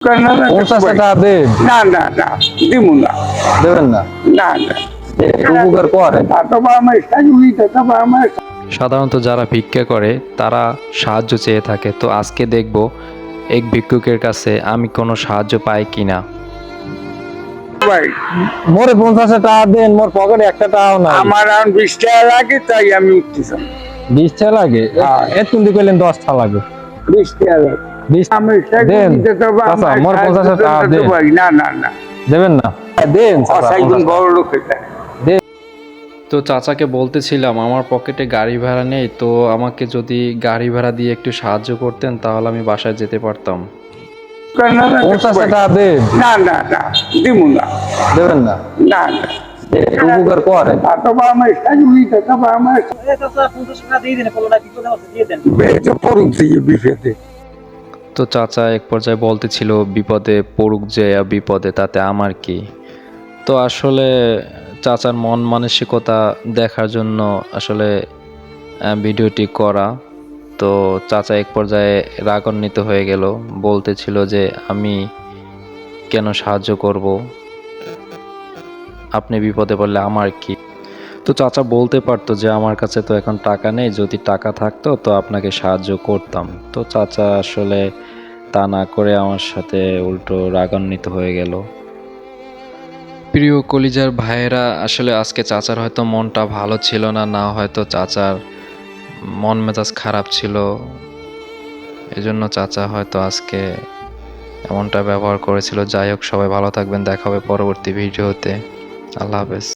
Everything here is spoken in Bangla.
50 টাকা দেন। না না না দিমু না দেবেন না? না না উপকার করেন। অথবা আমার সাজুই অথবা আমার সাধারণত যারা ভিক্ষা করে তারা সাহায্য চেয়ে থাকে, তো আজকে দেখব এক ভিক্ষুকের কাছে আমি কোনো সাহায্য পাই কিনা। ভাই মোরে 50 টাকা দেন, মোর পকেটে 1 টাকাও নাই। আমার এখন 20 টাকা লাগে তাই আমি উঠতেছিলাম। 20 টাকা লাগে? হ্যাঁ। এত দি কইলেন 10 টাকা লাগে। 20 টাকা লাগে 20 আমি দেন। সাজুই অথবা চাচা, আমার মোর 50 টাকা দেন। ভাই না না না দেবেন না? দেন চাচা, অসাইগুন 50 টাকা। বড় লোক এটা তো চাচাকে বলতেছিলাম আমার পকেটে গাড়ি ভাড়া নেই, তো আমাকে যদি গাড়ি ভাড়া দিয়ে একটু সাহায্য করতেন তাহলে আমি বাসায় যেতে পারতাম। 50 টাকা দেন। না না না দিমু না দেবেন না? না না উপকার করেন। অথবা আমার সাজুই অথবা আমার বেঁচে পড়ুক দিয়ে বিপদে তো চাচা এক পর্যায়ে বলতেছিল বিপদে পড়ুক যে বিপদে তাতে আমার কি। তো আসলে চাচার মন মানসিকতা দেখার জন্য আসলে ভিডিওটি করা। তো চাচা এক পর্যায়ে রাগান্বিত হয়ে গেল, বলতেছিল যে আমি কেন সাহায্য করব, আপনি বিপদে পড়লে আমার কি। তো চাচা বলতে পারতো যে আমার কাছে তো এখন টাকা নেই, যদি টাকা থাকতো তো আপনাকে সাহায্য করতাম। তো চাচা আসলে তা না করে আমার সাথে উল্টো রাগান্বিত হয়ে গেল। প্রিয় কলিজার ভাইয়েরা, আসলে আজকে চাচার হয়তো মনটা ভালো ছিল না, না হয়তো চাচার মন মেজাজ খারাপ ছিল, এজন্য চাচা হয়তো আজকে এমনটা ব্যবহার করেছিল। যাই হোক, সবাই ভালো থাকবেন, দেখা হবে পরবর্তী ভিডিওতে। আল্লাহ হাফেজ।